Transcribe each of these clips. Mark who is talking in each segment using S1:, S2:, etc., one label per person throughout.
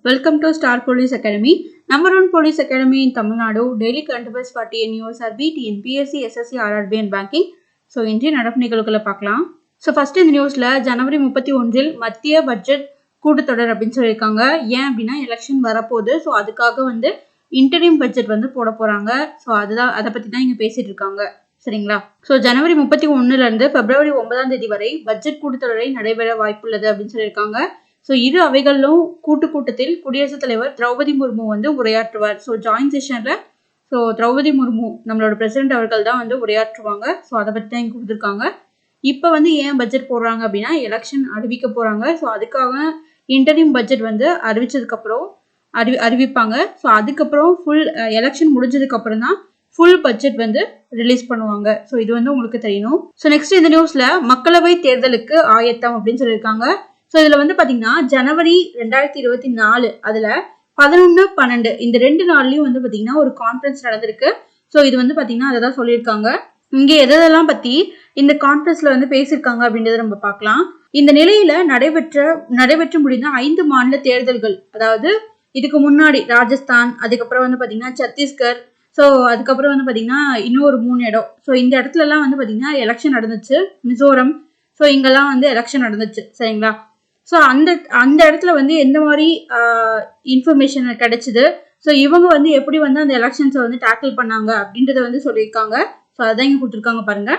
S1: Welcome to Star Police Academy, number one police academy in Tamil Nadu. Daily current affairs for TNUS, RBT, PSC, SSC, RRB and banking. So, இன்றைய நடப்பு நிகழ்வுகளை பார்க்கலாம். So first இந்த நியூஸ்ல ஜனவரி 31 மத்திய budget கூட்டத்தொடர் அப்படின்னு சொல்லியிருக்காங்க. ஏன் அப்படின்னா எலெக்ஷன் வரப்போகுது. ஸோ அதுக்காக வந்து இன்டரிம் பட்ஜெட் வந்து போட போறாங்க. ஸோ அதை பத்தி தான் இங்க பேசிட்டு இருக்காங்க. சரிங்களா? ஸோ ஜனவரி 31 பிப்ரவரி 9 வரை பட்ஜெட் கூட்டத்தொடரை நடைபெற வாய்ப்புள்ளது அப்படின்னு சொல்லியிருக்காங்க. ஸோ இரு அவைகளிலும் கூட்டத்தில் குடியரசுத் தலைவர் திரௌபதி முர்மு வந்து உரையாற்றுவார். ஸோ ஜாயின்ட் செஷன்ல ஸோ திரௌபதி முர்மு நம்மளோட பிரசிடென்ட் அவர்கள் தான் வந்து உரையாற்றுவாங்க. ஸோ அதை பற்றி தான் இங்கே கொடுத்துருக்காங்க. இப்போ வந்து ஏன் பட்ஜெட் போடுறாங்க அப்படின்னா எலெக்ஷன் அறிவிக்க போறாங்க. ஸோ அதுக்காக இன்டரிம் பட்ஜெட் வந்து அறிவிச்சதுக்கப்புறம் அறிவிப்பாங்க. ஸோ அதுக்கப்புறம் ஃபுல் எலெக்ஷன் முடிஞ்சதுக்கு அப்புறம் தான் ஃபுல் பட்ஜெட் வந்து ரிலீஸ் பண்ணுவாங்க. ஸோ இது வந்து உங்களுக்கு தெரியணும். ஸோ நெக்ஸ்ட் இந்த நியூஸ்ல மக்களவை தேர்தலுக்கு ஆயத்தம் அப்படின்னு சொல்லியிருக்காங்க. ஸோ இதுல வந்து பாத்தீங்கன்னா ஜனவரி 2024 அதுல 11-12 இந்த 2 நாள்லயும் வந்து பாத்தீங்கன்னா ஒரு கான்ஃபரன்ஸ் நடந்திருக்கு. ஸோ இது வந்து பாத்தீங்கன்னா அதை தான் சொல்லியிருக்காங்க. இங்க எதெல்லாம் பத்தி இந்த கான்ஃபரன்ஸ்ல வந்து பேசியிருக்காங்க அப்படின்றத நம்ம பார்க்கலாம். இந்த நிலையில நடைபெற்று முடிந்த 5 மாநில தேர்தல்கள், அதாவது இதுக்கு முன்னாடி ராஜஸ்தான், அதுக்கப்புறம் வந்து பாத்தீங்கன்னா சத்தீஸ்கர், ஸோ அதுக்கப்புறம் வந்து பாத்தீங்கன்னா இன்னொரு 3 இடம். ஸோ இந்த இடத்துல எல்லாம் வந்து பாத்தீங்கன்னா எலெக்ஷன் நடந்துச்சு. மிசோரம், ஸோ இங்கெல்லாம் வந்து எலெக்ஷன் நடந்துச்சு. சரிங்களா? ஸோ அந்த இடத்துல வந்து எந்த மாதிரி இன்ஃபர்மேஷன் கிடைச்சிது, ஸோ இவங்க வந்து எப்படி வந்து அந்த எலெக்ஷன்ஸை வந்து டேக்கிள் பண்ணாங்க அப்படின்றத வந்து சொல்லியிருக்காங்க. ஸோ அதான் இங்கே கொடுத்துருக்காங்க பாருங்க.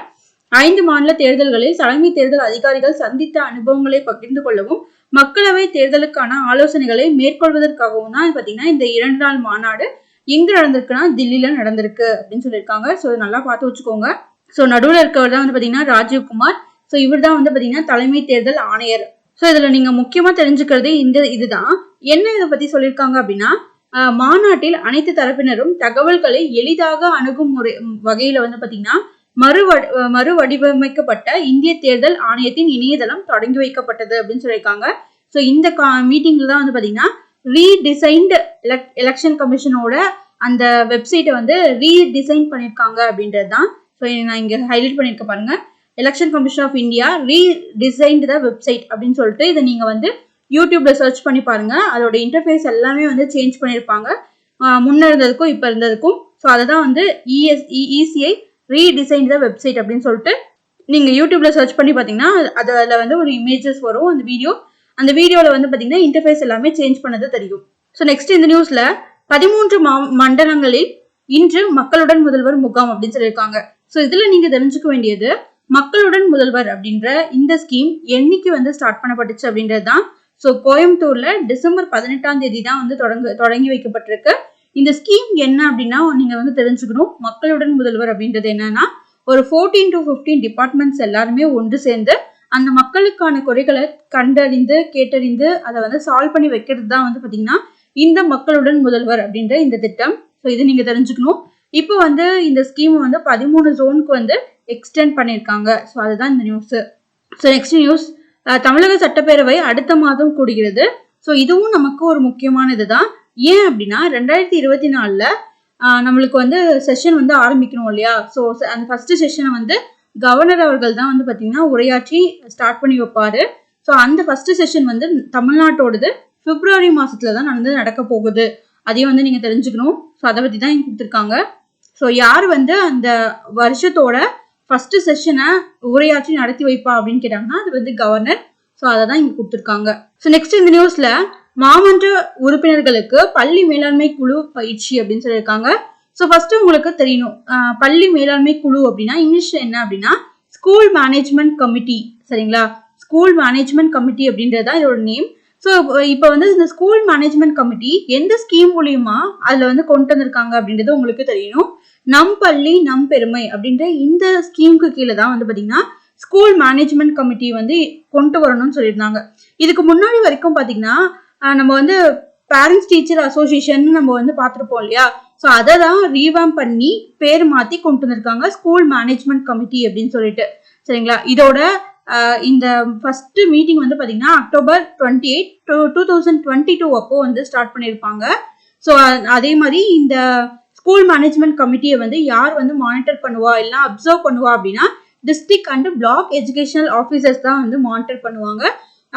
S1: 5 மாநில தேர்தல்களில் தலைமை தேர்தல் அதிகாரிகள் சந்தித்த அனுபவங்களை பகிர்ந்து கொள்ளவும் மக்களவை தேர்தலுக்கான ஆலோசனைகளை மேற்கொள்வதற்காகவும் தான் பார்த்தீங்கன்னா இந்த 2 நாள் மாநாடு எங்க நடந்திருக்குன்னா தில்லியில நடந்திருக்கு அப்படின்னு சொல்லியிருக்காங்க. ஸோ நல்லா பார்த்து வச்சுக்கோங்க. ஸோ நடுவில் இருக்கவர் தான் வந்து பார்த்தீங்கன்னா ராஜீவ்குமார். ஸோ இவர் தான் வந்து பார்த்தீங்கன்னா தலைமை தேர்தல் ஆணையர். ஸோ இதுல நீங்க முக்கியமா தெரிஞ்சுக்கிறது இதுதான். என்ன இதை பத்தி சொல்லியிருக்காங்க அப்படின்னா மாநாட்டில் அனைத்து தரப்பினரும் தகவல்களை எளிதாக அணுகும் வகையில வந்து பாத்தீங்கன்னா மறு வடிவமைக்கப்பட்ட இந்திய தேர்தல் ஆணையத்தின் இணையதளம் தொடங்கி வைக்கப்பட்டது அப்படின்னு சொல்லியிருக்காங்க. ஸோ இந்த மீட்டிங்ல தான் வந்து பாத்தீங்கன்னா ரீடிசைன்டு எலெக்ஷன் கமிஷனோட அந்த வெப்சைட்டை வந்து ரீடிசைன் பண்ணியிருக்காங்க அப்படின்றது தான். ஸோ நான் இங்க ஹைலைட் பண்ணியிருக்க பாருங்க. Election commission of India redesigned the website அப்படின்னு சொல்லிட்டு இதை நீங்க வந்து யூடியூப்ல சர்ச் பண்ணி பாருங்க. அதோட இன்டர்ஃபேஸ் எல்லாமே வந்து சேஞ்ச் பண்ணியிருப்பாங்க, முன்ன இருந்ததுக்கும் இப்போ இருந்ததுக்கும். ஸோ அதை தான் வந்து இசிஐ ரீடிசைன் த வெப்சைட் அப்படின்னு சொல்லிட்டு நீங்க யூடியூப்ல சர்ச் பண்ணி பார்த்தீங்கன்னா அதில் வந்து ஒரு இமேஜஸ் வரும். அந்த வீடியோவில் வந்து பார்த்தீங்கன்னா இன்டர்ஃபேஸ் எல்லாமே சேஞ்ச் பண்ணது தெரியும். ஸோ நெக்ஸ்ட் இந்த நியூஸ்ல 13 மண்டலங்களில் இன்று மக்களுடன் முதல்வர் முகாம் அப்படின்னு சொல்லியிருக்காங்க. ஸோ இதுல நீங்க தெரிஞ்சுக்க வேண்டியது மக்களுடன் முதல்வர் அப்படின்ற இந்த ஸ்கீம் என்னைக்கு வந்து ஸ்டார்ட் பண்ணப்பட்டுச்சு அப்படின்றது தான். ஸோ கோயம்புத்தூர்ல டிசம்பர் 18 தான் வந்து தொடங்கி வைக்கப்பட்டிருக்கு. இந்த ஸ்கீம் என்ன அப்படின்னா நீங்க வந்து தெரிஞ்சுக்கணும். மக்களுடன் முதல்வர் அப்படின்றது என்னன்னா ஒரு 14 to 15 டிபார்ட்மெண்ட்ஸ் எல்லாருமே ஒன்று சேர்ந்து அந்த மக்களுக்கான குறைகளை கண்டறிந்து கேட்டறிந்து அதை வந்து சால்வ் பண்ணி வைக்கிறது தான் வந்து பாத்தீங்கன்னா இந்த மக்களுடன் முதல்வர் அப்படின்ற இந்த திட்டம். ஸோ இது நீங்க தெரிஞ்சுக்கணும். இப்போ வந்து இந்த ஸ்கீம் வந்து 13 ஜோனுக்கு வந்து எக்ஸ்டெண்ட் பண்ணியிருக்காங்க. ஸோ அதுதான் இந்த நியூஸ். ஸோ நெக்ஸ்ட் நியூஸ், தமிழக சட்டப்பேரவை அடுத்த மாதம் கூடுகிறது. ஸோ இதுவும் நமக்கு ஒரு முக்கியமான இதுதான். ஏன் அப்படின்னா 2024 நம்மளுக்கு வந்து செஷன் வந்து ஆரம்பிக்கணும் இல்லையா? ஸோ அந்த ஃபர்ஸ்ட் செஷனை வந்து கவர்னர் அவர்கள் தான் வந்து பார்த்தீங்கன்னா உரையாற்றி ஸ்டார்ட் பண்ணி வைப்பாரு. ஸோ அந்த ஃபர்ஸ்ட் செஷன் வந்து தமிழ்நாட்டோடது பிப்ரவரி மாசத்துல தான் நடக்க போகுது. அதையும் வந்து நீங்க தெரிஞ்சுக்கணும். ஸோ அதை பத்தி தான் இங்க கொடுத்துருக்காங்க. ஸோ யார் வந்து அந்த வருஷத்தோட ஃபர்ஸ்ட் செஷனை உரையாற்றி நடத்தி வைப்பா அப்படின்னு கேட்டாங்கன்னா அது வந்து கவர்னர். ஸோ அதை தான் இங்க கொடுத்துருக்காங்க. ஸோ நெக்ஸ்ட் இந்த நியூஸ்ல மாமன்ற உறுப்பினர்களுக்கு பள்ளி மேலாண்மை குழு பயிற்சி அப்படின்னு சொல்லியிருக்காங்க. ஸோ ஃபர்ஸ்ட் உங்களுக்கு தெரியணும் பள்ளி மேலாண்மை குழு அப்படின்னா இங்கிலீஷ்ல என்ன அப்படின்னா ஸ்கூல் மேனேஜ்மெண்ட் கமிட்டி. சரிங்களா? ஸ்கூல் மேனேஜ்மெண்ட் கமிட்டி அப்படின்றது தான் இதோட நேம். ஸோ இப்போ வந்து இந்த ஸ்கூல் மேனேஜ்மெண்ட் கமிட்டி எந்த ஸ்கீம் மூலியமா அதுல வந்து கொண்டு வந்திருக்காங்க அப்படின்றது உங்களுக்கு தெரியணும். நம் பள்ளி நம் பெருமை அப்படின்ற இந்த ஸ்கீமுக்கு கீழே தான் வந்து பாத்தீங்கன்னா ஸ்கூல் மேனேஜ்மெண்ட் கமிட்டி வந்து கொண்டு வரணும்னு சொல்லியிருந்தாங்க. இதுக்கு முன்னாடி வரைக்கும் பாத்தீங்கன்னா நம்ம வந்து பேரண்ட்ஸ் டீச்சர் அசோசியேஷன் நம்ம வந்து பார்த்துருப்போம் இல்லையா? ஸோ அதை தான் ரீவாம் பண்ணி பேர் மாத்தி கொண்டு வந்திருக்காங்க ஸ்கூல் மேனேஜ்மெண்ட் கமிட்டி அப்படின்னு சொல்லிட்டு. சரிங்களா? இதோட இந்த ஃபர்ஸ்ட் மீட்டிங் வந்து பாத்தீங்கன்னா அக்டோபர் 28, 2022 அப்போ வந்து ஸ்டார்ட் பண்ணியிருப்பாங்க. ஸோ அதே மாதிரி இந்த ஸ்கூல் மேனேஜ்மெண்ட் கமிட்டியை வந்து யார் வந்து மானிட்டர் பண்ணுவா இல்லைன்னா அப்சர்வ் பண்ணுவா அப்படின்னா district and black educational officers தான் வந்து மானிட்டர் பண்ணுவாங்க.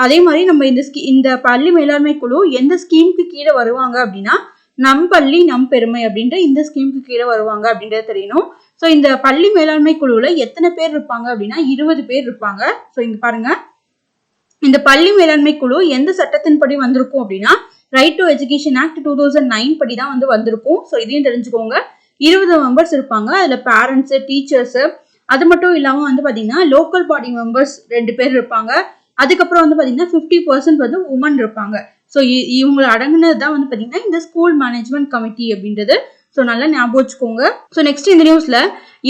S1: அதே மாதிரி நம்ம இந்த பள்ளி மேலாண்மை குழு எந்த ஸ்கீமுக்கு கீழே வருவாங்க அப்படின்னா நம் பள்ளி நம் பெருமை அப்படின்ற இந்த ஸ்கீமுக்கு கீழே வருவாங்க அப்படின்றது தெரியணும். ஸோ இந்த பள்ளி மேலாண்மை குழுவில் எத்தனை பேர் இருப்பாங்க அப்படின்னா 20 பேர் இருப்பாங்க. ஸோ இங்க பாருங்க, இந்த பள்ளி மேலாண்மை குழு எந்த சட்டத்தின்படி வந்திருக்கும் அப்படின்னா ரைட் டு எஜுகேஷன் ஆக்ட் 2009 படி தான் வந்திருக்கும். ஸோ இதையும் தெரிஞ்சுக்கோங்க. 20 மெம்பர்ஸ் இருப்பாங்க. அதில் பேரண்ட்ஸ், டீச்சர்ஸ், அது மட்டும் இல்லாமல் பார்த்தீங்கன்னா லோக்கல் பாடி மெம்பர்ஸ் 2 பேர் இருப்பாங்க. அதுக்கப்புறம் பார்த்தீங்கன்னா 50% உமன் இருப்பாங்க. ஸோ இவங்களை அடங்குனது தான் பார்த்தீங்கன்னா இந்த ஸ்கூல் மேனேஜ்மெண்ட் கமிட்டி அப்படின்றது. ஸோ நல்லா ஞாபகம் வச்சுக்கோங்க. ஸோ நெக்ஸ்ட் இந்த நியூஸ்ல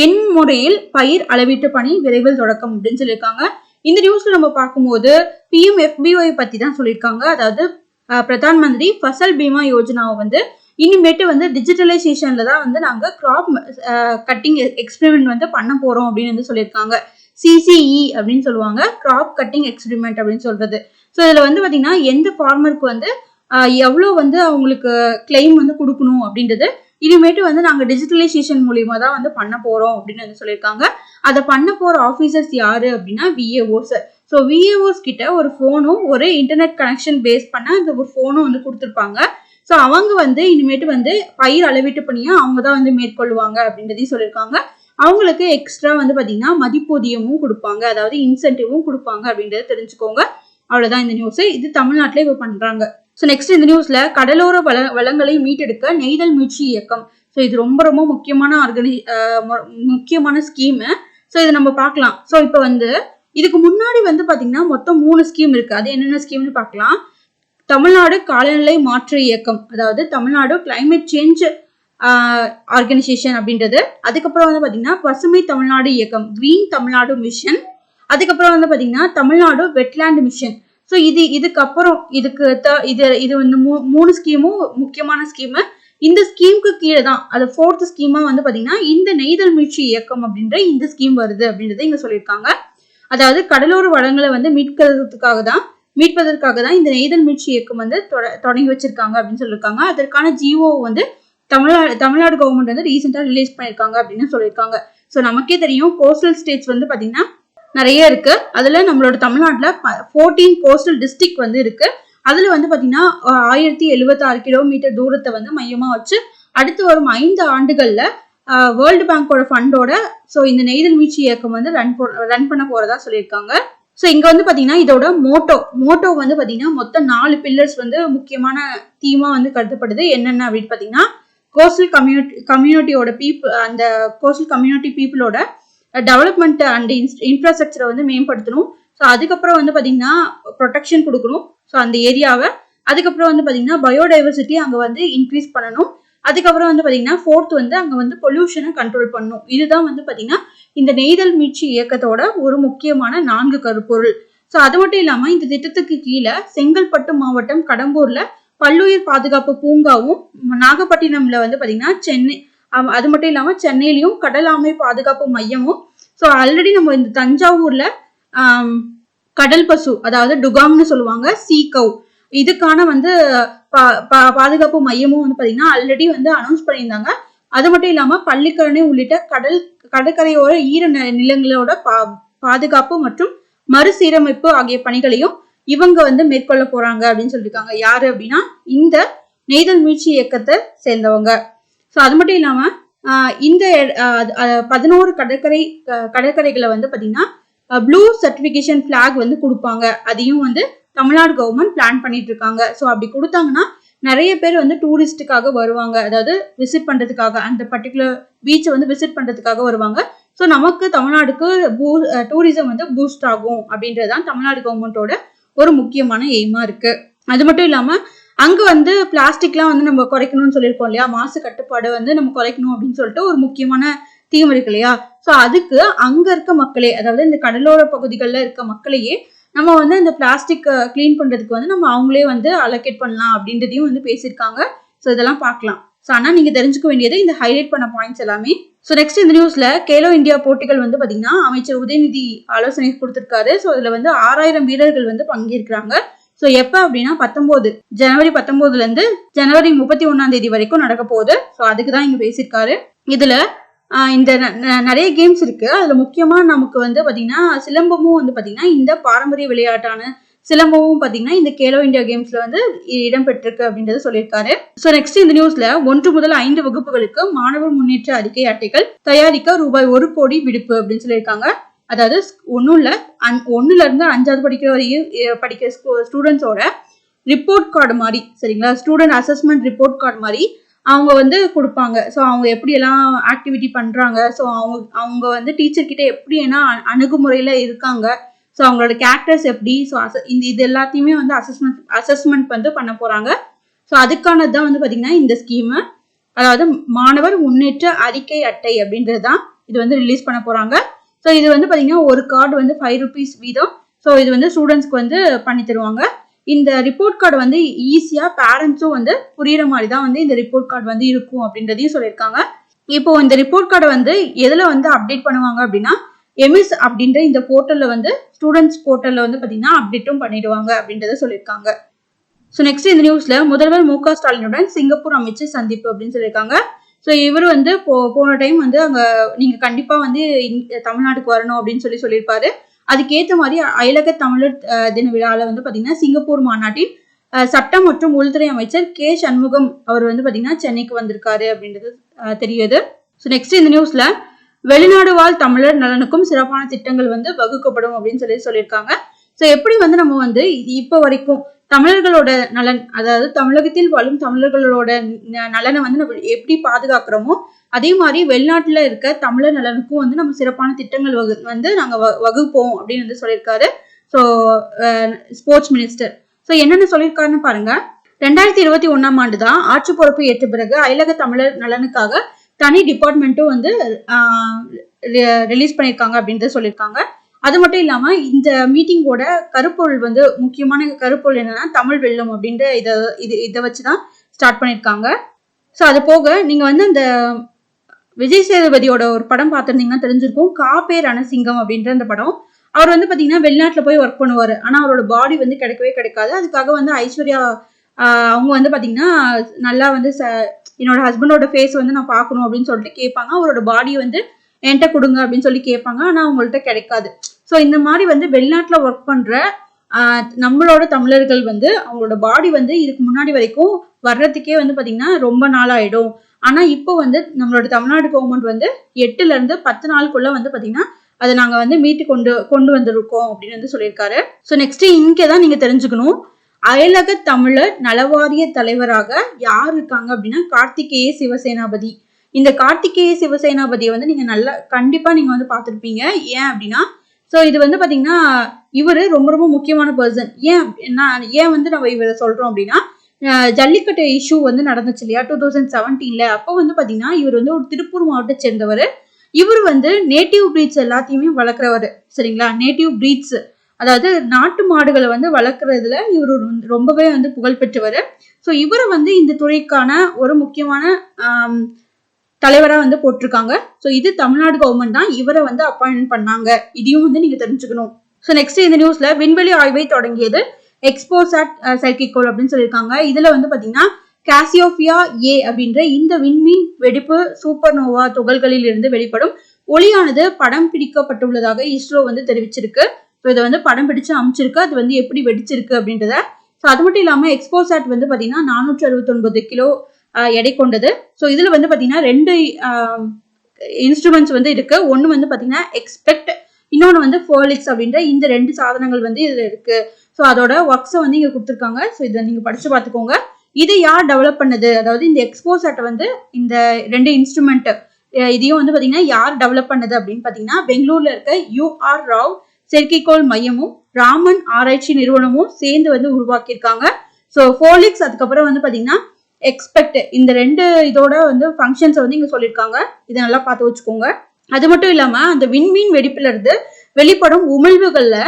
S1: எண் முறையில் பயிர் அளவீட்டு பணி விரைவில் தொடக்கம் அப்படின்னு சொல்லியிருக்காங்க. இந்த நியூஸ்ல நம்ம பார்க்கும்போது PMFBY பத்தி தான் சொல்லியிருக்காங்க. அதாவது பிரதான் மந்திரி ஃபசல் பீமா யோஜனாவை இனிமேட்டு டிஜிட்டலைசேஷன்ல தான் நாங்க கிராப் கட்டிங் எக்ஸ்பெரிமெண்ட் பண்ண போறோம் அப்படின்னு சொல்லியிருக்காங்க. CCE அப்படின்னு சொல்லுவாங்க, கிராப் கட்டிங் எக்ஸ்பெரிமெண்ட் அப்படின்னு சொல்றது. ஸோ இதுல பாத்தீங்கன்னா எந்த ஃபார்மருக்கு எவ்வளோ அவங்களுக்கு கிளைம் கொடுக்கணும் அப்படின்றது இனிமேட்டு நாங்க டிஜிட்டலைசேஷன் மூலியமா தான் பண்ண போறோம் அப்படின்னு சொல்லியிருக்காங்க. அதை பண்ண போற ஆபீசர்ஸ் யாரு அப்படின்னா VAOs. ஸோ VAOs கிட்ட ஒரு போனும் ஒரு இன்டர்நெட் கனெக்ஷன் பேஸ் பண்ண அந்த ஒரு போனும் கொடுத்துருப்பாங்க. ஸோ அவங்க இனிமேட்டு பயிர் அளவீட்டு பணியை அவங்க தான் மேற்கொள்ளுவாங்க அப்படின்றதையும் சொல்லியிருக்காங்க. அவங்களுக்கு எக்ஸ்ட்ரா பாத்தீங்கன்னா மதிப்பூதியமும் கொடுப்பாங்க, அதாவது இன்சென்டிவும் கொடுப்பாங்க அப்படின்றத தெரிஞ்சுக்கோங்க. அவ்வளவுதான் இந்த நியூஸ். இது தமிழ்நாட்டிலே இப்போ பண்றாங்க. ஸோ நெக்ஸ்ட் இந்த நியூஸ்ல கடலோர வளங்களை மீட்டெடுக்க நெய்தல் மீட்சி இயக்கம். ஸோ இது ரொம்ப ரொம்ப முக்கியமான ஸ்கீம். ஸோ இதை நம்ம பார்க்கலாம். ஸோ இப்போ இதுக்கு முன்னாடி பாத்தீங்கன்னா மொத்தம் 3 ஸ்கீம் இருக்கு. அது என்னென்ன ஸ்கீம்னு பார்க்கலாம். தமிழ்நாடு காலநிலை மாற்ற இயக்கம், அதாவது தமிழ்நாடு கிளைமேட் சேஞ்ச் ஆர்கனைசேஷன் அப்படின்றது. அதுக்கப்புறம் பாத்தீங்கன்னா பசுமை தமிழ்நாடு இயக்கம், கிரீன் தமிழ்நாடு மிஷன். அதுக்கப்புறம் பாத்தீங்கன்னா தமிழ்நாடு வெட்லேண்ட் மிஷன். ஸோ இதுக்கப்புறம் இது 3 ஸ்கீமும் முக்கியமான ஸ்கீமு. இந்த ஸ்கீமுக்கு கீழே தான் அது 4th ஸ்கீமா பாத்தீங்கன்னா இந்த நெய்தல் மீட்சி இயக்கம் அப்படின்ற இந்த ஸ்கீம் வருது அப்படின்றத இங்க சொல்லியிருக்காங்க. அதாவது கடலோர வளங்களை மீட்பதற்காக தான் இந்த நெய்தல் மீட்சி இயக்கம் தொடங்கி வச்சிருக்காங்க அப்படின்னு சொல்லியிருக்காங்க. அதற்கான ஜிஓ தமிழ்நாடு கவர்மெண்ட் ரீசெண்டா ரிலீஸ் பண்ணியிருக்காங்க அப்படின்னு சொல்லியிருக்காங்க. ஸோ நமக்கே தெரியும் கோஸ்டல் ஸ்டேட்ஸ் பாத்தீங்கன்னா நிறைய இருக்கு. அதுல நம்மளோட தமிழ்நாட்டுல 14 கோஸ்டல் டிஸ்ட்ரிக்ட் இருக்கு. அதுல பாத்தீங்கன்னா 1076 கிலோமீட்டர் தூரத்தை மையமா வச்சு அடுத்து வரும் 5 ஆண்டுகள்ல வேர்ல்டு பேங்கோட ஃபண்டோட ஸோ இந்த நெய்தல் மீட்சி இயக்கம் ரன் பண்ண போறதா சொல்லியிருக்காங்க. ஸோ இங்க பாத்தீங்கன்னா இதோட மோட்டோ பாத்தீங்கன்னா மொத்தம் 4 பில்லர்ஸ் முக்கியமான தீமா கருதப்படுது. என்னென்ன அப்படின்னு பாத்தீங்கன்னா கோஸ்டல் கம்யூனிட்டியோட அந்த கோஸ்டல் கம்யூனிட்டி பீப்புளோட டெவலப்மெண்ட் அண்ட் இன்ஃப்ராஸ்ட்ரக்சரை மேம்படுத்தணும். ஸோ அதுக்கப்புறம் பாத்தீங்கன்னா ப்ரொடெக்ஷன் கொடுக்கணும் ஸோ அந்த ஏரியாவை. அதுக்கப்புறம் பாத்தீங்கன்னா பயோடைவர்சிட்டி அங்கே இன்க்ரீஸ் பண்ணணும். அதுக்கப்புறம் பாத்தீங்கன்னா 4th அங்கே பொல்யூஷனை கண்ட்ரோல் பண்ணணும். இதுதான் பாத்தீங்கன்னா இந்த நெய்தல் மீட்சி இயக்கத்தோட ஒரு முக்கியமான 4 கருப்பொருள். ஸோ அது மட்டும் இல்லாம இந்த திட்டத்துக்கு கீழே செங்கல்பட்டு மாவட்டம் கடம்பூர்ல பல்லுயிர் பாதுகாப்பு பூங்காவும், நாகப்பட்டினம்ல பாத்தீங்கன்னா சென்னை, அது மட்டும் இல்லாம சென்னையிலயும் கடல் ஆமை பாதுகாப்பு மையமும், ஸோ ஆல்ரெடி நம்ம இந்த தஞ்சாவூர்ல கடல் பசு, அதாவது டுகாங்னு சொல்லுவாங்க, சீகவ், இதுக்கான பாதுகாப்பு மையமும் பாத்தீங்கன்னா ஆல்ரெடி அனௌன்ஸ் பண்ணியிருந்தாங்க. அது மட்டும் இல்லாம பள்ளிக்கரணை உள்ளிட்ட கடற்கரையோர ஈர நிலங்களோட பாதுகாப்பு மற்றும் மறுசீரமைப்பு ஆகிய பணிகளையும் இவங்க மேற்கொள்ள போறாங்க அப்படின்னு சொல்லியிருக்காங்க. யாரு அப்படின்னா இந்த நெய்தல் மீட்சி இயக்கத்தை சேர்ந்தவங்க. ஸோ அது மட்டும் இல்லாம இந்த 11 கடற்கரைகளை பாத்தீங்கன்னா ப்ளூ சர்டிபிகேஷன் பிளாக் கொடுப்பாங்க. அதையும் தமிழ்நாடு கவர்மெண்ட் பிளான் பண்ணிட்டு இருக்காங்க. ஸோ அப்படி கொடுத்தாங்கன்னா நிறைய பேர் டூரிஸ்டுக்காக வருவாங்க, அதாவது விசிட் பண்றதுக்காக அந்த பர்டிகுலர் பீச்சை விசிட் பண்றதுக்காக வருவாங்க. ஸோ நமக்கு தமிழ்நாடுக்கு டூரிசம் பூஸ்ட் ஆகும் அப்படின்றதுதான் தமிழ்நாடு கவர்மெண்டோட ஒரு முக்கியமான எய்மா இருக்கு. அது மட்டும் இல்லாம அங்க பிளாஸ்டிக்லாம் நம்ம குறைக்கணும்னு சொல்லியிருக்கோம் இல்லையா, மாசு கட்டுப்பாடு நம்ம குறைக்கணும் அப்படின்னு சொல்லிட்டு ஒரு முக்கியமான தீம் இருக்கு இல்லையா. ஸோ அதுக்கு அங்க இருக்க மக்களே, அதாவது இந்த கடலோர பகுதிகளில் இருக்க மக்களையே நம்ம இந்த பிளாஸ்டிக் கிளீன் பண்றதுக்கு நம்ம அவங்களே அலோகேட் பண்ணலாம் அப்படின்றதையும் பேசியிருக்காங்க. ஸோ இதெல்லாம் பார்க்கலாம். ஸோ ஆனால் நீங்க தெரிஞ்சுக்க வேண்டியது இந்த ஹைலைட் பண்ண பாயிண்ட்ஸ் எல்லாமே. ஸோ நெக்ஸ்ட் இந்த நியூஸ்ல கேலோ இந்தியா போட்டிகள் பாத்தீங்கன்னா அமைச்சர் உதயநிதி ஆலோசனை கொடுத்திருக்காரு. ஸோ இதுல 6000 வீரர்கள் பங்கேற்கிறாங்க. ஸோ எப்ப அப்படின்னா ஜனவரி 19 இருந்து ஜனவரி 31 வரைக்கும் நடக்க போகுது. ஸோ அதுக்கு தான் இங்க பேசியிருக்காரு. இதுல இந்த நிறைய கேம்ஸ் இருக்கு. அதுல முக்கியமா நமக்கு பாத்தீங்கன்னா சிலம்பமும் பாத்தீங்கன்னா இந்த பாரம்பரிய விளையாட்டான சிலம்பமும் பாத்தீங்கன்னா இந்த கேலோ இந்தியா கேம்ஸ்ல வந்து இடம்பெற்றிருக்கு அப்படின்றத சொல்லியிருக்காரு. ஸோ நெக்ஸ்ட் இந்த நியூஸ்ல 1 முதல் 5 வகுப்புகளுக்கு மாணவர் முன்னேற்ற அறிக்கை அட்டைகள் தயாரிக்க ரூபாய் 1 கோடி விடுப்பு அப்படின்னு சொல்லியிருக்காங்க. அதாவது ஒன்னுல இருந்து 5வது படிக்கிற வரையும் படிக்கிற ஸ்டூடெண்ட்ஸோட ரிப்போர்ட் கார்டு மாதிரி, சரிங்களா, ஸ்டூடெண்ட் அசஸ்மெண்ட் ரிப்போர்ட் கார்டு மாதிரி அவங்க வந்து கொடுப்பாங்க. ஸோ அவங்க எப்படியெல்லாம் ஆக்டிவிட்டி பண்றாங்க, ஸோ அவங்க வந்து டீச்சர் கிட்ட எப்படி என்ன அணுகுமுறையில இருக்காங்க, ஸோ அவங்களோட கேரக்டர்ஸ் எப்படி, ஸோ இது எல்லாத்தையுமே வந்து அசஸ்மெண்ட் வந்து பண்ண போறாங்க. ஸோ அதுக்கானது தான் வந்து பாத்தீங்கன்னா இந்த ஸ்கீமு, அதாவது மாணவர் முன்னேற்ற அறிக்கை அட்டை அப்படின்றது தான் இது வந்து ரிலீஸ் பண்ண போறாங்க. ஸோ இது வந்து பாத்தீங்கன்னா ஒரு கார்டு வந்து 5 rupees வீதம். ஸோ இது வந்து ஸ்டூடெண்ட்ஸ்க்கு வந்து பண்ணி தருவாங்க. இந்த ரிப்போர்ட் கார்டு வந்து ஈஸியா பேரண்ட்ஸும் வந்து புரியுற மாதிரி தான் வந்து இந்த ரிப்போர்ட் கார்டு வந்து இருக்கும் அப்படின்றதையும் சொல்லியிருக்காங்க. இப்போ இந்த ரிப்போர்ட் கார்டை வந்து எதுல வந்து அப்டேட் பண்ணுவாங்க அப்படின்னா எமிஸ் அப்படின்ற இந்த போர்ட்டல்ல வந்து ஸ்டூடெண்ட்ஸ் போர்ட்டல்ல வந்து பாத்தீங்கன்னா அப்டேட்டும் பண்ணிடுவாங்க அப்படின்றத சொல்லியிருக்காங்க. ஸோ நெக்ஸ்ட் இந்த நியூஸ்ல முதல்வர் மு.க. ஸ்டாலினுடன் சிங்கப்பூர் அமைச்சர் சந்திப்பு அப்படின்னு சொல்லியிருக்காங்க. ஸோ இவர் வந்து போன டைம் வந்து அங்க நீங்க கண்டிப்பா வந்து தமிழ்நாட்டுக்கு வரணும் அப்படின்னு சொல்லியிருப்பாரு. அதுக்கேற்ற மாதிரி அயலக தமிழர் தின விழாவில் வந்து பாத்தீங்கன்னா சிங்கப்பூர் மாநாட்டில் சட்டம் மற்றும் உள்துறை அமைச்சர் கே சண்முகம் அவர் வந்து பாத்தீங்கன்னா சென்னைக்கு வந்திருக்காரு அப்படின்றது தெரியுது. ஸோ நெக்ஸ்ட் இந்த நியூஸ்ல வெளிநாடு வாழ் தமிழர் நலனுக்கும் சிறப்பான திட்டங்கள் வந்து வகுக்கப்படும் அப்படின்னு சொல்லியிருக்காங்க. ஸோ எப்படி வந்து நம்ம வந்து இப்போ வரைக்கும் தமிழர்களோட நலன், அதாவது தமிழகத்தில் வாழும் தமிழர்களோட நலனை வந்து நம்ம எப்படி பாதுகாக்கிறோமோ அதே மாதிரி வெளிநாட்டுல இருக்க தமிழர் நலனுக்கும் வந்து நம்ம சிறப்பான திட்டங்கள் வந்து நாங்க வகுப்போம் அப்படின்னு வந்து சொல்லியிருக்காரு. ஸோ ஸ்போர்ட்ஸ் மினிஸ்டர் ஸோ என்னென்ன சொல்லியிருக்காருன்னு பாருங்க. 2021ஆம் ஆண்டு தான் ஆட்சி பொறுப்பு ஏற்ற பிறகு அயலக தமிழர் நலனுக்காக தனி டிபார்ட்மெண்ட்டும் வந்து ரிலீஸ் பண்ணியிருக்காங்க அப்படின்றத சொல்லியிருக்காங்க. அது மட்டும் இல்லாம இந்த மீட்டிங்கோட கருப்பொருள் வந்து முக்கியமான கருப்பொருள் என்னன்னா தமிழ் வெல்லும் அப்படின்ற இதை வச்சுதான் ஸ்டார்ட் பண்ணியிருக்காங்க. ஸோ அது போக நீங்க வந்து அந்த விஜய் சேதுபதியோட ஒரு படம் பார்த்துருந்தீங்கன்னா தெரிஞ்சிருக்கும், காப்பே ரணசிங்கம் அப்படின்ற அந்த படம். அவர் வந்து பாத்தீங்கன்னா வெளிநாட்டுல போய் ஒர்க் பண்ணுவாரு, ஆனா அவரோட பாடி வந்து கிடைக்காது. அதுக்காக வந்து ஐஸ்வர்யா அவங்க வந்து பாத்தீங்கன்னா நல்லா வந்து என்னோட ஹஸ்பண்டோட ஃபேஸ் வந்து நான் பார்க்கணும் அப்படின்னு சொல்லிட்டு கேட்பாங்க. அவரோட பாடி வந்து என்கிட்ட கொடுங்க அப்படின்னு சொல்லி கேட்பாங்க, ஆனா அவங்கள்ட்ட கிடைக்காது. ஸோ இந்த மாதிரி வந்து வெளிநாட்டுல ஒர்க் பண்ற நம்மளோட தமிழர்கள் வந்து அவங்களோட பாடி வந்து இதுக்கு முன்னாடி வரைக்கும் வர்றதுக்கே வந்து பாத்தீங்கன்னா ரொம்ப நாள் ஆயிடும். ஆனா இப்போ வந்து நம்மளோட தமிழ்நாடு கவர்மெண்ட் வந்து 8ல இருந்து 10 நாளுக்குள்ள வந்து பாத்தீங்கன்னா அதை நாங்க வந்து மீட்டு கொண்டு வந்திருக்கோம் அப்படின்னு வந்து சொல்லியிருக்காரு. ஸோ நெக்ஸ்ட் இங்கதான் நீங்க தெரிஞ்சுக்கணும், அயலக தமிழர் நலவாரிய தலைவராக யார் இருக்காங்க அப்படின்னா கார்த்திகேய சிவசேனாபதி. இந்த கார்த்திகேய சிவசேனாபதியை வந்து நீங்க நல்லா கண்டிப்பா நீங்க வந்து பார்த்திருப்பீங்க. ஏன் அப்படின்னா ஸோ இது வந்து பாத்தீங்கன்னா இவரு ரொம்ப ரொம்ப முக்கியமான பர்சன். ஏன் வந்து நம்ம இவரை சொல்றோம் அப்படின்னா ஜல்லிக்கட்டு இஷ்யூ வந்து நடந்துச்சு இல்லையா 2017ல. அப்போ வந்து பாத்தீங்கன்னா இவர் வந்து ஒரு திருப்பூர் மாவட்டத்தை சேர்ந்தவர். இவர் வந்து நேட்டிவ் பிரீட்ஸ் எல்லாத்தையுமே வளர்க்குறவர், சரிங்களா. நேட்டிவ் பிரீட்ஸ் அதாவது நாட்டு மாடுகளை வந்து வளர்க்குறதுல இவர் ரொம்பவே வந்து புகழ் பெற்றவர். ஸோ இவரை வந்து இந்த துறைக்கான ஒரு முக்கியமான தலைவரா வந்து போட்டிருக்காங்க. ஸோ இது தமிழ்நாடு கவர்மெண்ட் தான் இவரை வந்து அப்பாயின்மெண்ட் பண்ணாங்க. இதையும் வந்து நீங்க தெரிஞ்சுக்கணும். ஸோ நெக்ஸ்ட் இந்த நியூஸ்ல விண்வெளி ஆய்வை தொடங்கியது எக்ஸ்போசாட் செயற்கைக்கோள் அப்படின்னு சொல்லியிருக்காங்க. இதுல வந்து பாத்தீங்கன்னா காசியோபியா ஏ அப்படின்ற இந்த விண்மீன் வெடிப்பு சூப்பர்னோவா துகள்களில் இருந்து வெளிப்படும் ஒளியானது படம் பிடிக்கப்பட்டுள்ளதாக இஸ்ரோ வந்து தெரிவிச்சிருக்கு. ஸோ இதை வந்து படம் பிடிச்சு அமைச்சிருக்கு, அது வந்து எப்படி வெடிச்சிருக்கு அப்படின்றத. ஸோ அது மட்டும் இல்லாம எக்ஸ்போசாட் வந்து பாத்தீங்கன்னா 469 கிலோ எடை கொண்டது. ஸோ இதுல வந்து பாத்தீங்கன்னா 2 இன்ஸ்ட்ருமெண்ட்ஸ் வந்து இருக்கு. ஒன்னு வந்து பாத்தீங்கன்னா எக்ஸ்பெக்ட், இன்னொன்னு வந்து ஃபோலிக்ஸ் அப்படின்ற இந்த 2 சாதனங்கள் வந்து இதுல இருக்கு. ஸோ அதோட ஒர்க்ஸை வந்து இங்க கொடுத்துருக்காங்க. ஸோ இதை நீங்க படிச்சு பார்த்துக்கோங்க. இதை யார் டெவலப் பண்ணது, அதாவது இந்த எக்ஸ்போசாட்டை வந்து இந்த 2 இன்ஸ்ட்ருமெண்ட் இதையும் வந்து பாத்தீங்கன்னா யார் டெவலப் பண்ணது அப்படின்னு பாத்தீங்கன்னா பெங்களூர்ல இருக்க UR ராவ் செயற்கைக்கோள் மையமும் ராமன் ஆராய்ச்சி நிறுவனமும் சேர்ந்து வந்து உருவாக்கியிருக்காங்க. ஸோ ஃபோலிக்ஸ் அதுக்கப்புறம் வந்து பாத்தீங்கன்னா எக்ஸ்பெக்ட் இந்த 2 இதோட வந்து ஃபங்க்ஷன்ஸை வந்து இங்க சொல்லியிருக்காங்க. இதை நல்லா பார்த்து வச்சுக்கோங்க. அது மட்டும் இல்லாம அந்த விண்மீன் வெடிப்புல இருந்து வெளிப்படும் உமிழ்வுகள்ல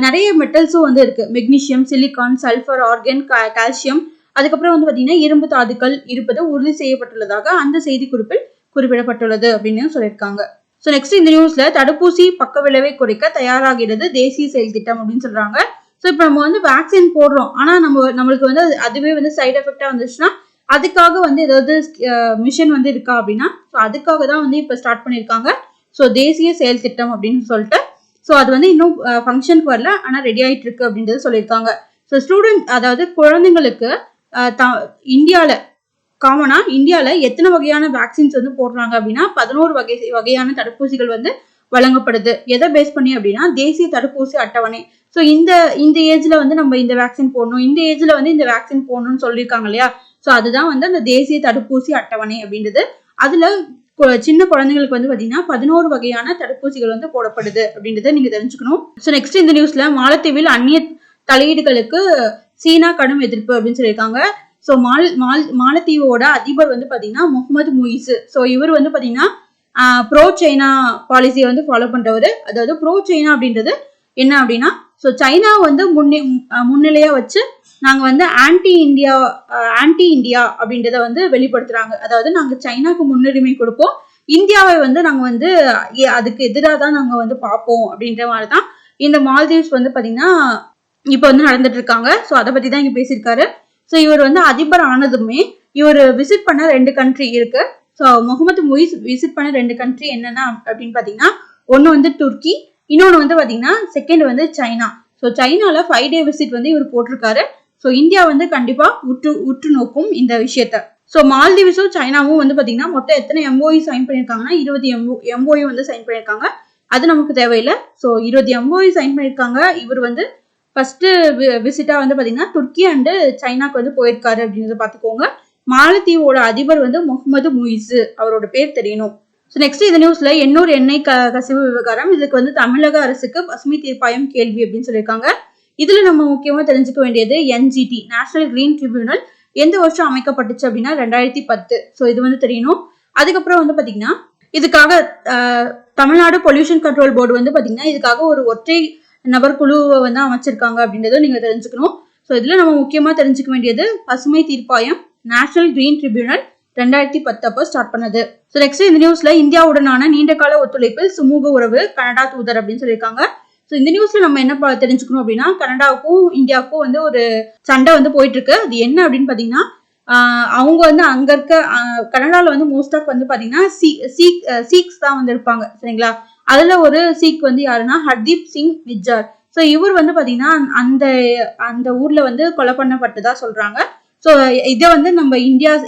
S1: நிறைய மெட்டல்ஸும் வந்து இருக்கு. Magnesium, silicon, sulphur, argon, calcium, அதுக்கப்புறம் வந்து பாத்தீங்கன்னா இரும்பு தாதுக்கள் இருப்பது உறுதி செய்யப்பட்டுள்ளதாக அந்த செய்தி குறிப்பில் குறிப்பிடப்பட்டுள்ளது அப்படின்னு சொல்லியிருக்காங்க. ஸோ நெக்ஸ்ட் இந்த நியூஸ்ல தடுப்பூசி பக்க விளைவை குறைக்க தயாராகிறது தேசிய செயல் திட்டம் அப்படின்னு சொல்றாங்க. ஸோ இப்போ நம்ம வந்து வேக்சின் போடுறோம், ஆனா நம்மளுக்கு வந்து அதுவே வந்து சைட் எஃபெக்டா வந்துச்சுன்னா அதுக்காக வந்து ஏதாவது மிஷன் வந்து இருக்கா அப்படின்னா ஸோ அதுக்காக தான் வந்து இப்போ ஸ்டார்ட் பண்ணியிருக்காங்க. ஸோ தேசிய செயல் திட்டம் அப்படின்னு சொல்லிட்டு. ஸோ அது வந்து இன்னும் ஃபங்க்ஷனுக்கு வரல, ஆனால் ரெடி ஆகிட்டு இருக்கு அப்படின்றது சொல்லியிருக்காங்க. ஸோ ஸ்டூடெண்ட் அதாவது குழந்தைங்களுக்கு இந்தியாவில் காமனாக இந்தியாவில் எத்தனை வகையான வேக்சின்ஸ் வந்து போடுறாங்க அப்படின்னா 11 வகையான தடுப்பூசிகள் வந்து வழங்கப்படுது. எதை பேஸ் பண்ணி அப்படின்னா தேசிய தடுப்பூசி அட்டவணை. ஸோ இந்த ஏஜ்ல வந்து நம்ம இந்த வேக்சின் போடணும், இந்த ஏஜ்ல வந்து இந்த வேக்சின் போடணும்னு சொல்லியிருக்காங்க இல்லையா. ஸோ அதுதான் வந்து அந்த தேசிய தடுப்பூசி அட்டவணை அப்படின்றது. அதுல சின்ன குழந்தைங்களுக்கு வந்து பாத்தீங்கன்னா 11 வகையான தடுப்பூசிகள் வந்து போடப்படுது அப்படின்றத நீங்க தெரிஞ்சுக்கணும். ஸோ நெக்ஸ்ட் இந்த நியூஸ்ல மாலத்தீவில் அந்நிய தலையீடுகளுக்கு சீனா கடும் எதிர்ப்பு அப்படின்னு சொல்லியிருக்காங்க. ஸோ மாலத்தீவோட அதிபர் வந்து பாத்தீங்கன்னா முகமது முயிஸ். ஸோ இவர் வந்து பாத்தீங்கன்னா ப்ரோ சைனா பாலிசியை வந்து ஃபாலோ பண்றவர். அதாவது ப்ரோ சைனா அப்படின்றது என்ன அப்படின்னா, ஸோ சைனா வந்து முன்னிலையா வச்சு நாங்க வந்து ஆன்டி இந்தியா அப்படின்றத வந்து வெளிப்படுத்துறாங்க. அதாவது நாங்க சைனாக்கு முன்னுரிமை கொடுப்போம், இந்தியாவை வந்து நாங்க வந்து அதுக்கு எதிராக தான் நாங்க வந்து பார்ப்போம் அப்படின்ற மாதிரி தான் இந்த மால்தீவ்ஸ் வந்து பாத்தீங்கன்னா இப்ப வந்து நடந்துட்டு இருக்காங்க. ஸோ அதை பத்தி தான் இங்க பேசியிருக்காரு. ஸோ இவர் வந்து அதிபர் ஆனதுமே இவர் விசிட் பண்ண 2 கண்ட்ரி இருக்கு. ஸோ முகமது முயிஸ் விசிட் பண்ண 2 கண்ட்ரி என்னென்ன அப்படின்னு பாத்தீங்கன்னா, ஒன்னு வந்து துர்க்கி, இன்னொன்னு வந்து பாத்தீங்கன்னா செகண்ட் வந்து சைனா. ஸோ சைனால 5 டே விசிட் வந்து இவர் போட்டிருக்காரு. ஸோ இந்தியா வந்து கண்டிப்பா உற்று நோக்கும் இந்த விஷயத்த. ஸோ மால்தீவ்ஸும் சைனாவும் வந்து பாத்தீங்கன்னா மொத்தம் எத்தனை MOU சைன் பண்ணிருக்காங்கன்னா 20 MOU வந்து சைன் பண்ணிருக்காங்க. அது நமக்கு தேவையில்லை. ஸோ 20 MOU சைன் பண்ணிருக்காங்க. இவர் வந்து ஃபர்ஸ்ட் விசிட்டா வந்து பாத்தீங்கன்னா துர்க்கி அண்ட் சைனாக்கு வந்து போயிருக்காரு அப்படின்றத பாத்துக்கோங்க. மாலத்தீவோட அதிபர் வந்து முகமது முயிஸ், அவரோட பேர் தெரியணும். ஸோ நெக்ஸ்ட் இந்த நியூஸ்ல எண்ணூர் எண்ணெய் கசிவு விவகாரம். இதுக்கு வந்து தமிழக அரசுக்கு பசுமை தீர்ப்பாயம் கேள்வி அப்படின்னு சொல்லியிருக்காங்க. இதுல நம்ம முக்கியமா தெரிஞ்சுக்க வேண்டியது NGT நேஷனல் கிரீன் ட்ரிபியூனல் எந்த வருஷம் அமைக்கப்பட்டுச்சு அப்படின்னா 2010. ஸோ இது வந்து தெரியணும். அதுக்கப்புறம் வந்து பாத்தீங்கன்னா இதுக்காக தமிழ்நாடு பொல்யூஷன் கண்ட்ரோல் போர்டு வந்து பாத்தீங்கன்னா இதுக்காக ஒரு ஒற்றை நபர் குழுவை வந்து அமைச்சிருக்காங்க அப்படின்றத நீங்க தெரிஞ்சுக்கணும். ஸோ இதுல நம்ம முக்கியமா தெரிஞ்சுக்க வேண்டியது பசுமை தீர்ப்பாயம் நேஷனல் கிரீன் ட்ரிபியூனல் 2010 அப்போ ஸ்டார்ட் பண்ணது. ஸோ நெக்ஸ்ட் இந்த நியூஸ்ல இந்தியாவுடனான நீண்ட கால ஒத்துழைப்பில் சுமூக உறவு கனடா தூதர் அப்படின்னு சொல்லியிருக்காங்க. ஸோ இந்த நியூஸ்ல நம்ம என்ன தெரிஞ்சுக்கணும் அப்படின்னா, கனடாவுக்கும் இந்தியாவுக்கும் வந்து ஒரு சண்டை வந்து போயிட்டு இருக்கு. அது என்ன அப்படின்னு பாத்தீங்கன்னா, அவங்க வந்து அங்க இருக்க கனடால வந்து மோஸ்ட் ஆஃப் வந்து பாத்தீங்கன்னா சீக்ஸ் தான் வந்து இருப்பாங்க சரிங்களா. அதுல ஒரு சீக் வந்து யாருன்னா ஹர்தீப் சிங் நிஜ்ஜார். ஸோ இவர் வந்து பாத்தீங்கன்னா அந்த ஊர்ல வந்து கொலை பண்ணப்பட்டதா சொல்றாங்க. ஸோ இதை வந்து நம்ம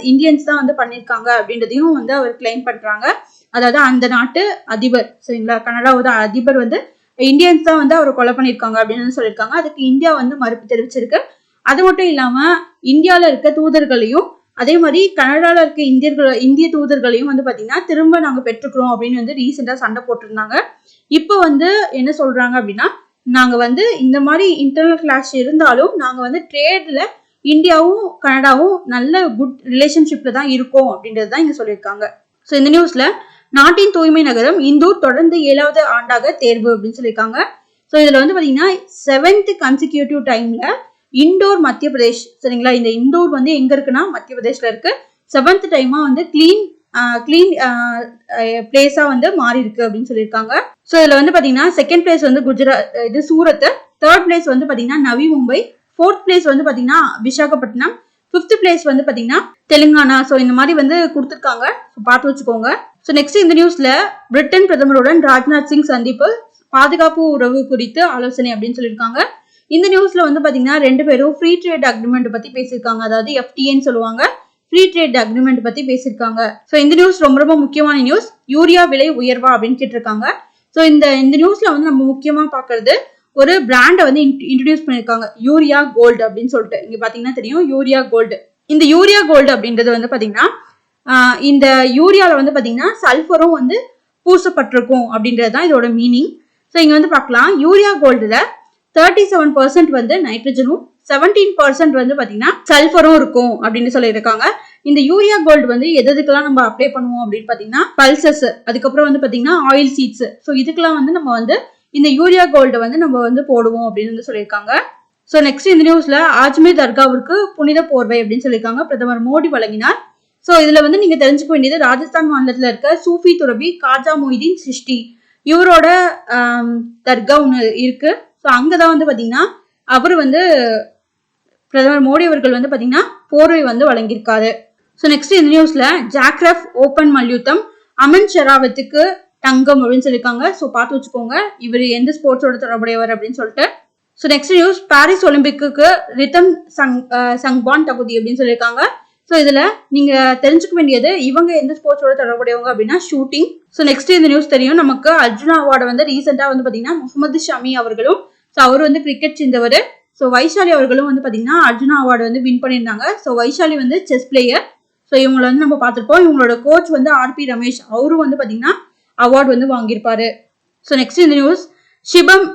S1: இந்தியன்ஸ் தான் வந்து பண்ணியிருக்காங்க அப்படின்றதையும் வந்து அவர் கிளைம் பண்றாங்க. அதாவது அந்த நாட்டு அதிபர் சரிங்களா, கனடாவோட அதிபர் வந்து இந்தியன்ஸ் தான் வந்து அவர் கொலை பண்ணியிருக்காங்க அப்படின்னு சொல்லியிருக்காங்க. அதுக்கு இந்தியா வந்து மறுப்பு தெரிவிச்சிருக்கு. அது மட்டும் இல்லாம இந்தியால இருக்க தூதர்களையும் அதே மாதிரி கனடால இருக்க இந்திய தூதர்களையும் வந்து பாத்தீங்கன்னா திரும்ப நாங்க பெற்றுக்கிறோம் அப்படின்னு வந்து ரீசெண்டா சண்டை போட்டிருந்தாங்க. இப்போ வந்து என்ன சொல்றாங்க அப்படின்னா, நாங்க வந்து இந்த மாதிரி இன்டர்னல் கிளாஷ் இருந்தாலும் நாங்க வந்து ட்ரேட்ல இந்தியாவும் கனடாவும் நல்ல குட் ரிலேஷன்ஷிப்ல தான் இருக்கும் அப்படின்றது தான் இங்க சொல்லியிருக்காங்க. ஸோ இந்த நியூஸ்ல நாட்டின் தூய்மை நகரம் இந்தூர் தொடர்ந்து 7வது ஆண்டாக தேர்வு அப்படின்னு சொல்லியிருக்காங்க. ஸோ இதுல வந்து பாத்தீங்கன்னா 7th கன்சிக்யூட்டிவ் டைம்ல இண்டோர் மத்திய பிரதேஷ் சரிங்களா. இந்த இண்டோர் வந்து எங்க இருக்குன்னா மத்திய பிரதேஷ்ல இருக்கு. 7th டைமா வந்து கிளீன் பிளேஸா வந்து மாறி இருக்கு அப்படின்னு சொல்லியிருக்காங்க. ஸோ இதுல வந்து பாத்தீங்கன்னா செகண்ட் பிளேஸ் வந்து குஜராத் இது சூரத், தேர்ட் பிளேஸ் வந்து பாத்தீங்கன்னா நவி மும்பை, 4th பிளேஸ் வந்து பாத்தீங்கன்னா விசாகப்பட்டினம், 5th பிளேஸ் வந்து பாத்தீங்கன்னா தெலுங்கானா. ஸோ இந்த மாதிரி வந்து கொடுத்துருக்காங்க, பார்த்து வச்சுக்கோங்க. ஸோ நெக்ஸ்ட் இந்த நியூஸ்ல பிரிட்டன் பிரதமருடன் ராஜ்நாத் சிங் சந்திப்பு, பாதுகாப்பு உறவு குறித்து ஆலோசனை அப்படின்னு சொல்லியிருக்காங்க. இந்த நியூஸ்ல வந்து பாத்தீங்கன்னா 2 பேரும் ஃப்ரீ ட்ரேட் அக்ரிமெண்ட் பத்தி பேசியிருக்காங்க. அதாவது FTAன்னு சொல்லுவாங்க, ஃப்ரீ ட்ரேட் அக்ரிமெண்ட் பத்தி பேசியிருக்காங்க. ஸோ இந்த நியூஸ் ரொம்ப ரொம்ப முக்கியமான நியூஸ். யூரியா விலை உயர்வா அப்படின்னு கேட்டிருக்காங்க. ஸோ இந்த நியூஸ்ல வந்து நம்ம முக்கியமா பாக்குறது ஒரு பிராண்டை வந்து இன்ட்ரடியூஸ் பண்ணிருக்காங்க, யூரியா கோல்டு அப்படின்னு சொல்லிட்டு. இங்க பாத்தீங்கன்னா தெரியும் யூரியா கோல்டு. இந்த யூரியா கோல்டு அப்படின்றது வந்து பாத்தீங்கன்னா இந்த யூரியால வந்து பாத்தீங்கன்னா சல்ஃபரும் வந்து பூசப்பட்டிருக்கும் அப்படின்றது தான் இதோட மீனிங். ஸோ இங்க வந்து பார்க்கலாம், யூரியா கோல்டுல 37% வந்து நைட்ரஜனும் 17% வந்து பாத்தீங்கன்னா சல்ஃபரும் இருக்கும் அப்படின்னு சொல்லியிருக்காங்க. இந்த யூரியா கோல்டு வந்து எதுக்கெல்லாம் நம்ம அப்ளை பண்ணுவோம் அப்படின்னு பாத்தீங்கன்னா பல்சஸ், அதுக்கப்புறம் வந்து பாத்தீங்கன்னா ஆயில் சீட்ஸ். ஸோ இதுக்கெல்லாம் வந்து நம்ம வந்து இந்த யூரியா கோல்டு வந்து நம்ம வந்து போடுவோம் அப்படின்னு வந்து சொல்லியிருக்காங்க. ஸோ நெக்ஸ்ட் இந்த நியூஸ்ல அஜ்மீர் தர்காவிற்கு புனித போர்வை அப்படின்னு சொல்லியிருக்காங்க, பிரதமர் மோடி வழங்கினார். ஸோ இதுல வந்து நீங்க தெரிஞ்சுக்க வேண்டியது ராஜஸ்தான் மாநிலத்துல இருக்க சூஃபி துறவி காஜா மொய்தீன் சிஷ்டி, இவரோட தர்கா ஒன்று இருக்கு. ஸோ அங்கதான் வந்து பாத்தீங்கன்னா அவர் வந்து பிரதமர் மோடி அவர்கள் வந்து பாத்தீங்கன்னா போர்வை வந்து வழங்கியிருக்காரு. ஸோ நெக்ஸ்ட் இந்த நியூஸ்ல ஜாக்ரஃப் ஓபன் மல்யுத்தம் அமன் ஷெராவத்துக்கு தங்கம் அப்படின்னு சொல்லியிருக்காங்க. ஸோ பார்த்து வச்சுக்கோங்க இவர் எந்த ஸ்போர்ட்ஸோட தொடர்புடையவர் அப்படின்னு சொல்லிட்டு. ஸோ நெக்ஸ்ட் நியூஸ், பாரிஸ் ஒலிம்பிக்கு ரித்தம் சங்பான் தகுதி அப்படின்னு சொல்லியிருக்காங்க. ஸோ இதுல நீங்க தெரிஞ்சுக்க வேண்டியது இவங்க எந்த ஸ்போர்ட்ஸோட தொடர்புடையவங்க அப்படின்னா ஷூட்டிங். ஸோ நெக்ஸ்ட் இந்த நியூஸ் தெரியும் நமக்கு, அர்ஜுனா அவார்டு வந்து ரீசெண்டா வந்து பாத்தீங்கன்னா முகமது ஷமி அவர்களும், ஸோ அவர் வந்து கிரிக்கெட் சேர்ந்தவர். ஸோ வைஷாலி அவர்களும் வந்து பாத்தீங்கன்னா அர்ஜுனா அவார்டு வந்து வின் பண்ணியிருந்தாங்க. ஸோ வைஷாலி வந்து செஸ் பிளேயர். ஸோ இவங்களை வந்து நம்ம பார்த்துருப்போம். இவங்களோட கோச் வந்து ஆர்பி ரமேஷ், அவரும் வந்து பாத்தீங்கன்னா அவார்டு வந்து வாங்கியிருப்பாரு. ஸோ நெக்ஸ்ட் இந்த நியூஸ், ஷிபம்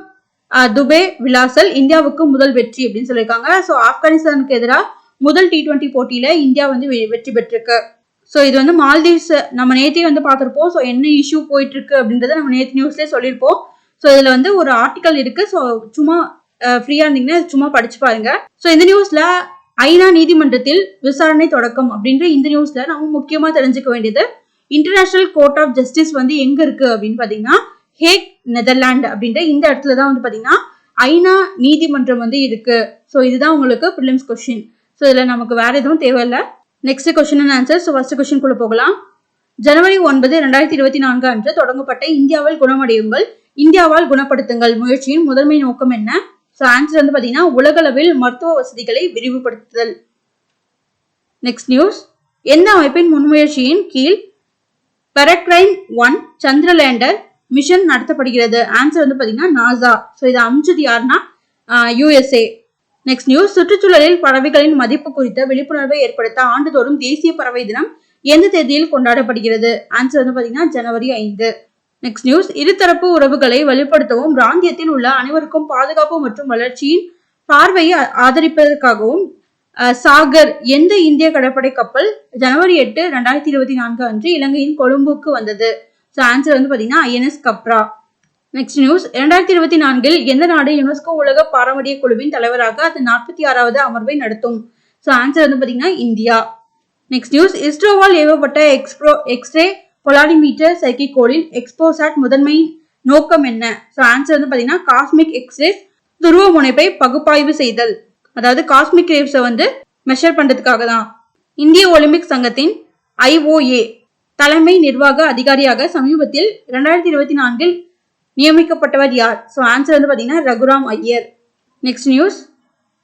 S1: துபே விலாசல் இந்தியாவுக்கு முதல் வெற்றி அப்படின்னு சொல்லியிருக்காங்க. ஸோ ஆப்கானிஸ்தானுக்கு எதிராக முதல் T20 போட்டியில இந்தியா வந்து வெற்றி பெற்றிருக்கு. ஸோ இது வந்து மால்தீவ்ஸ் நம்ம நேற்றே வந்து பார்த்துருப்போம். ஸோ என்ன இஷ்யூ போயிட்டு இருக்கு அப்படின்றத நம்ம நேற்று நியூஸ்லேயே சொல்லியிருப்போம். ஸோ இதுல வந்து ஒரு ஆர்டிக்கல் இருக்கு. ஸோ சும்மா ஃப்ரீயா இருந்தீங்கன்னா சும்மா படிச்சு பாருங்க. ஸோ இந்த நியூஸ்ல ஐநா நீதிமன்றத்தில் விசாரணை தொடக்கம் அப்படின்ற இந்த நியூஸ்ல நம்ம முக்கியமா தெரிஞ்சுக்க வேண்டியது, இன்டர்நேஷனல் கோர்ட் ஆஃப் ஜஸ்டிஸ் வந்து எங்க இருக்கு அப்படின்னு பாத்தீங்கன்னா ஹேக் நெதர்லாந்து அப்படின்ற இந்த இடத்துலதான் வந்து பாத்தீங்கன்னா ஐநா நீதிமன்றம் வந்து இருக்கு. ஸோ இதுதான் உங்களுக்கு ப்ரிலிம்ஸ் கொஸ்டின். ஸோ இதுல நமக்கு வேற எதுவும் தேவையில்லை. Next question and answer. So first question குள்ள போகலாம். ஜனவரி 9, 2024 அன்று தொடங்கப்பட்ட இந்தியாவில் குணமடையுங்கள், இந்தியாவால் குணப்படுத்துங்கள் முயற்சியின் முதன்மை நோக்கம் என்ன? ஸோ ஆன்சர் வந்து பாத்தீங்கன்னா உலகளவில் மருத்துவ வசதிகளை விரிவுபடுத்துதல். நெக்ஸ்ட் நியூஸ், எந்த அமைப்பின் முன்முயற்சியின் கீழ் பெரக்ரைன் 1 சந்திரலேண்டர் மிஷன் நடத்தப்படுகிறது? ஆன்சர் வந்து பாத்தீங்கன்னா நாசா. ஸோ இதை அமைச்சது யாருன்னா USA. நெக்ஸ்ட் நியூஸ், சுற்றுச்சூழலில் பறவைகளின் மதிப்பு குறித்த விழிப்புணர்வை ஏற்படுத்த ஆண்டுதோறும் தேசிய பறவை தினம் எந்த தேதியில் கொண்டாடப்படுகிறது? ஆன்சர் வந்து பாத்தீங்கன்னா ஜனவரி 5. நெக்ஸ்ட் நியூஸ், இருதரப்பு உறவுகளை வலுப்படுத்தவும் பிராந்தியத்தில் உள்ள அனைவருக்கும் பாதுகாப்பு மற்றும் வளர்ச்சியின் பார்வையை ஆதரிப்பதற்காகவும் சாகர் எந்த இந்திய கடற்படை கப்பல் ஜனவரி 8, 2024 அன்று இலங்கையின் கொழும்புக்கு வந்தது? ஸோ ஆன்சர் வந்து பாத்தீங்கன்னா INS கப்ரா. நெக்ஸ்ட் நியூஸ், 2024 எந்த நாடு யுனெஸ்கோ உலக பாரம்பரிய குழுவின் தலைவராக அதன் 46வது அமர்வை நடத்தும்? ஸோ ஆன்சர் வந்து பாத்தீங்கன்னா இந்தியா. நெக்ஸ்ட் நியூஸ், இஸ்ரோவால் ஏவப்பட்ட எக்ஸ்ரே பொலாரிமீட்டர் செயற்கைக்கோளில் எக்ஸ்போசாட் முதன்மை நோக்கம் என்ன? ஸோ ஆன்சர் வந்து பாத்தீங்கன்னா காஸ்மிக் எக்ஸ்ரேஸ் துருவ முனைப்பை பகுப்பாய்வு செய்தல், அதாவது காஸ்மிக் ரேவ்ஸை வந்து மெஷர் பண்றதுக்காக தான். இந்திய ஒலிம்பிக் சங்கத்தின் IOA தலைமை நிர்வாக அதிகாரியாக சமீபத்தில் 2024 நியமிக்கப்பட்டவர் யார்? ஸோ ஆன்சர் வந்து பாத்தீங்கன்னா ரகுராம் ஐயர். நெக்ஸ்ட் நியூஸ்,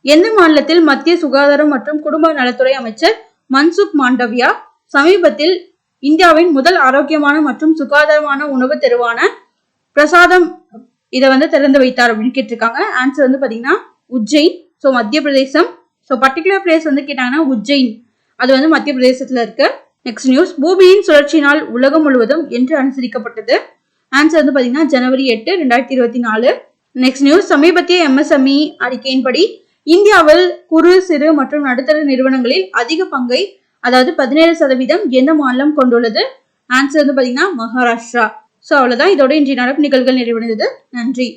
S1: எந்த மாநிலத்தில் மத்திய சுகாதாரம் மற்றும் குடும்ப நலத்துறை அமைச்சர் மன்சுக் மாண்டவியா சமீபத்தில் இந்தியாவின் முதல் ஆரோக்கியமான மற்றும் சுகாதாரமான உணவு தெருவான பிரசாதம் இதை வந்து திறந்து வைத்தார் அப்படின்னு கேட்டிருக்காங்க. ஆன்சர் வந்து பாத்தீங்கன்னா உஜ்ஜைன். ஸோ மத்திய பிரதேசம். ஸோ பர்டிகுலர் பிளேஸ் வந்து கேட்டாங்கன்னா உஜ்ஜைன், அது வந்து மத்திய பிரதேசத்துல இருக்கு. நெக்ஸ்ட் நியூஸ், பூமியின் சுழற்சி நாள் உலகம் முழுவதும் என்று அனுசரிக்கப்பட்டது? ஆன்சர் வந்து பாத்தீங்கன்னா ஜனவரி 8, 2024. நெக்ஸ்ட் நியூஸ், சமீபத்திய MSME அறிக்கையின்படி இந்தியாவில் குறு சிறு மற்றும் நடுத்தர நிறுவனங்களில் அதிக பங்கை, அதாவது 17% எந்த மாநிலம் கொண்டுள்ளது? ஆன்சர் வந்து பாத்தீங்கன்னா மகாராஷ்டிரா. ஸோ அவ்வளவுதான், இதோட இன்றைய நடப்பு நிகழ்வுகள் நிறைவடைந்தது. நன்றி.